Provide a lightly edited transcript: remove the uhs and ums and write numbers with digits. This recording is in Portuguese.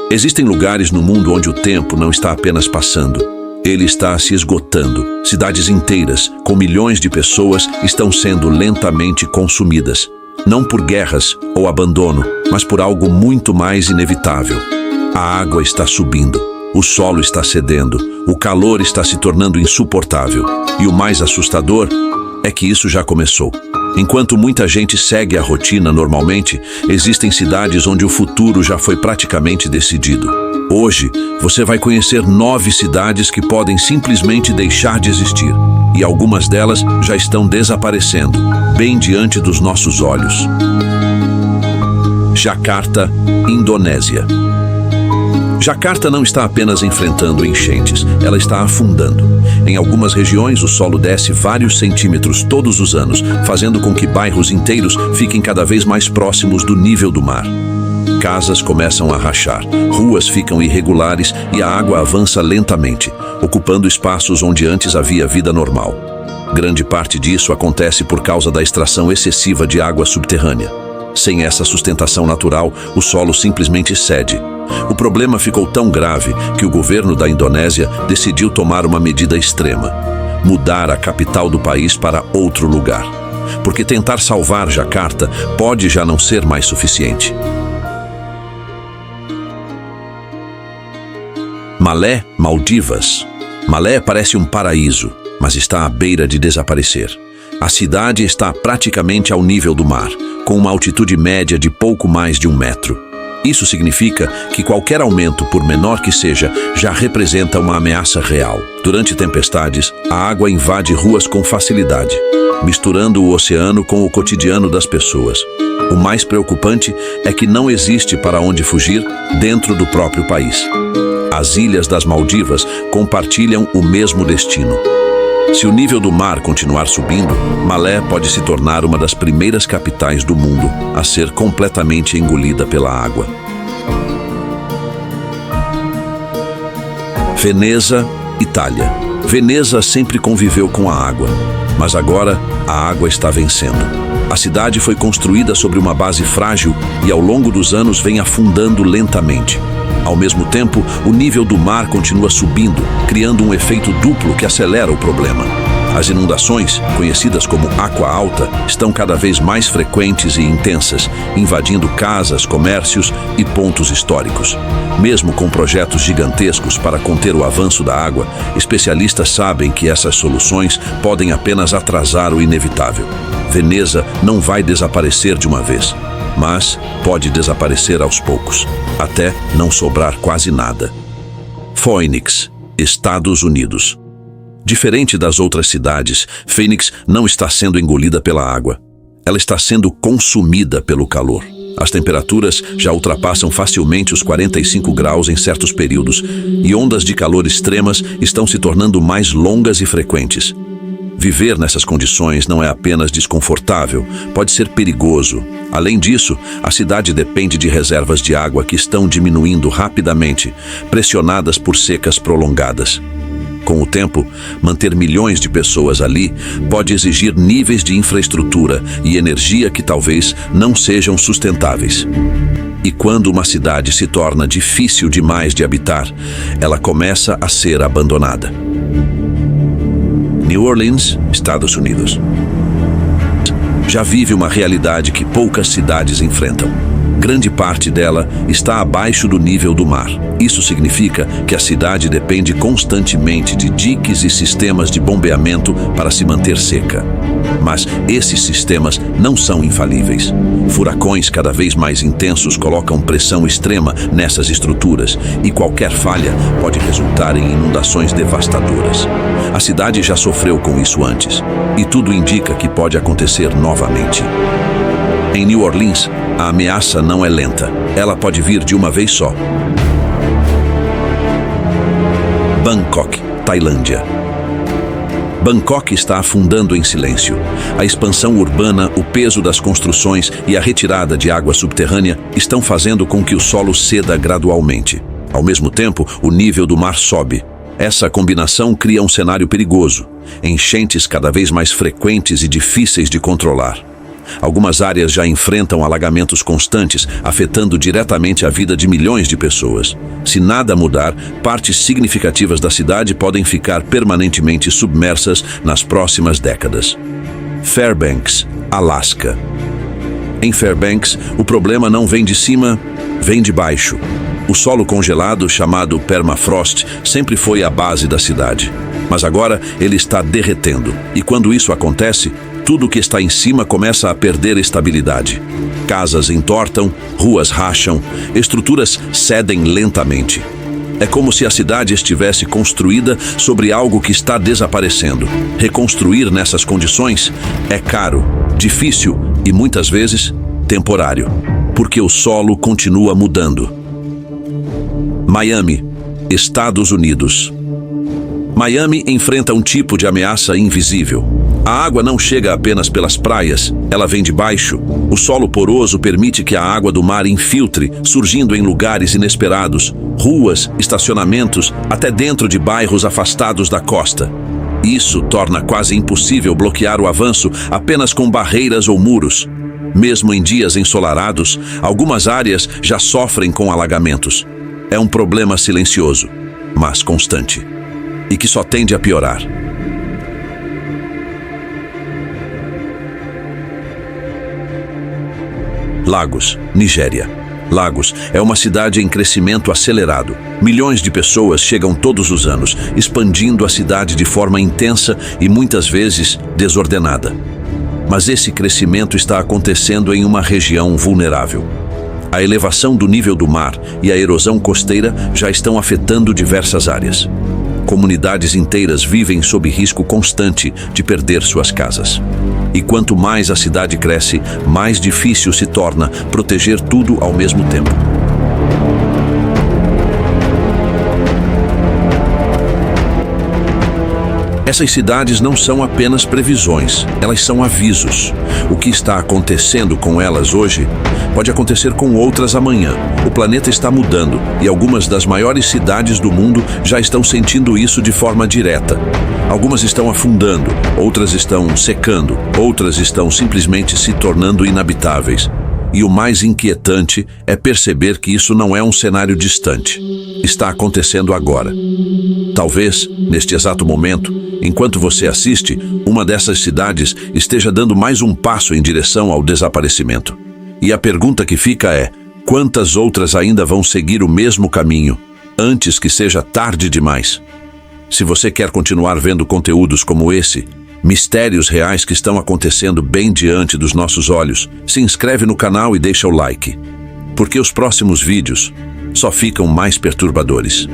Existem lugares no mundo onde o tempo não está apenas passando, ele está se esgotando. Cidades inteiras, com milhões de pessoas, estão sendo lentamente consumidas. Não por guerras ou abandono, mas por algo muito mais inevitável. A água está subindo, o solo está cedendo, o calor está se tornando insuportável. E o mais assustador é que isso já começou. Enquanto muita gente segue a rotina normalmente, existem cidades onde o futuro já foi praticamente decidido. Hoje, você vai conhecer 9 cidades que podem simplesmente deixar de existir. E algumas delas já estão desaparecendo, bem diante dos nossos olhos. Jakarta, Indonésia. Jakarta não está apenas enfrentando enchentes, ela está afundando. Em algumas regiões, o solo desce vários centímetros todos os anos, fazendo com que bairros inteiros fiquem cada vez mais próximos do nível do mar. Casas começam a rachar, ruas ficam irregulares e a água avança lentamente, ocupando espaços onde antes havia vida normal. Grande parte disso acontece por causa da extração excessiva de água subterrânea. Sem essa sustentação natural, o solo simplesmente cede. O problema ficou tão grave que o governo da Indonésia decidiu tomar uma medida extrema: mudar a capital do país para outro lugar. Porque tentar salvar Jakarta pode já não ser mais suficiente. Malé, Maldivas. Malé parece um paraíso, mas está à beira de desaparecer. A cidade está praticamente ao nível do mar, com uma altitude média de pouco mais de 1 metro. Isso significa que qualquer aumento, por menor que seja, já representa uma ameaça real. Durante tempestades, a água invade ruas com facilidade, misturando o oceano com o cotidiano das pessoas. O mais preocupante é que não existe para onde fugir dentro do próprio país. As ilhas das Maldivas compartilham o mesmo destino. Se o nível do mar continuar subindo, Malé pode se tornar uma das primeiras capitais do mundo a ser completamente engolida pela água. Veneza, Itália. Veneza sempre conviveu com a água, mas agora a água está vencendo. A cidade foi construída sobre uma base frágil e ao longo dos anos vem afundando lentamente. Ao mesmo tempo, o nível do mar continua subindo, criando um efeito duplo que acelera o problema. As inundações, conhecidas como água alta, estão cada vez mais frequentes e intensas, invadindo casas, comércios e pontos históricos. Mesmo com projetos gigantescos para conter o avanço da água, especialistas sabem que essas soluções podem apenas atrasar o inevitável. Veneza não vai desaparecer de uma vez, mas pode desaparecer aos poucos, até não sobrar quase nada. Phoenix, Estados Unidos. Diferente das outras cidades, Phoenix não está sendo engolida pela água. Ela está sendo consumida pelo calor. As temperaturas já ultrapassam facilmente os 45 graus em certos períodos, e ondas de calor extremas estão se tornando mais longas e frequentes. Viver nessas condições não é apenas desconfortável, pode ser perigoso. Além disso, a cidade depende de reservas de água que estão diminuindo rapidamente, pressionadas por secas prolongadas. Com o tempo, manter milhões de pessoas ali pode exigir níveis de infraestrutura e energia que talvez não sejam sustentáveis. E quando uma cidade se torna difícil demais de habitar, ela começa a ser abandonada. New Orleans, Estados Unidos. Já vive uma realidade que poucas cidades enfrentam. Grande parte dela está abaixo do nível do mar. Isso significa que a cidade depende constantemente de diques e sistemas de bombeamento para se manter seca. Mas esses sistemas não são infalíveis. Furacões cada vez mais intensos colocam pressão extrema nessas estruturas e qualquer falha pode resultar em inundações devastadoras. A cidade já sofreu com isso antes e tudo indica que pode acontecer novamente. Em New Orleans, a ameaça não é lenta. Ela pode vir de uma vez só. Bangkok, Tailândia. Bangkok está afundando em silêncio. A expansão urbana, o peso das construções e a retirada de água subterrânea estão fazendo com que o solo ceda gradualmente. Ao mesmo tempo, o nível do mar sobe. Essa combinação cria um cenário perigoso. Enchentes cada vez mais frequentes e difíceis de controlar. Algumas áreas já enfrentam alagamentos constantes, afetando diretamente a vida de milhões de pessoas. Se nada mudar, partes significativas da cidade podem ficar permanentemente submersas nas próximas décadas. Fairbanks, Alasca. Em Fairbanks, o problema não vem de cima, vem de baixo. O solo congelado, chamado permafrost, sempre foi a base da cidade. Mas agora ele está derretendo. E quando isso acontece, tudo que está em cima começa a perder estabilidade. Casas entortam, ruas racham, estruturas cedem lentamente. É como se a cidade estivesse construída sobre algo que está desaparecendo. Reconstruir nessas condições é caro, difícil e muitas vezes temporário, porque o solo continua mudando. Miami, Estados Unidos. Miami enfrenta um tipo de ameaça invisível. A água não chega apenas pelas praias, ela vem de baixo. O solo poroso permite que a água do mar infiltre, surgindo em lugares inesperados, ruas, estacionamentos, até dentro de bairros afastados da costa. Isso torna quase impossível bloquear o avanço apenas com barreiras ou muros. Mesmo em dias ensolarados, algumas áreas já sofrem com alagamentos. É um problema silencioso, mas constante, e que só tende a piorar. Lagos, Nigéria. Lagos é uma cidade em crescimento acelerado. Milhões de pessoas chegam todos os anos, expandindo a cidade de forma intensa e muitas vezes desordenada. Mas esse crescimento está acontecendo em uma região vulnerável. A elevação do nível do mar e a erosão costeira já estão afetando diversas áreas. Comunidades inteiras vivem sob risco constante de perder suas casas. E quanto mais a cidade cresce, mais difícil se torna proteger tudo ao mesmo tempo. Essas cidades não são apenas previsões, elas são avisos. O que está acontecendo com elas hoje pode acontecer com outras amanhã. O planeta está mudando e algumas das maiores cidades do mundo já estão sentindo isso de forma direta. Algumas estão afundando, outras estão secando, outras estão simplesmente se tornando inabitáveis. E o mais inquietante é perceber que isso não é um cenário distante. Está acontecendo agora. Talvez, neste exato momento, enquanto você assiste, uma dessas cidades esteja dando mais um passo em direção ao desaparecimento. E a pergunta que fica é: quantas outras ainda vão seguir o mesmo caminho, antes que seja tarde demais? Se você quer continuar vendo conteúdos como esse, mistérios reais que estão acontecendo bem diante dos nossos olhos, se inscreve no canal e deixa o like, porque os próximos vídeos só ficam mais perturbadores.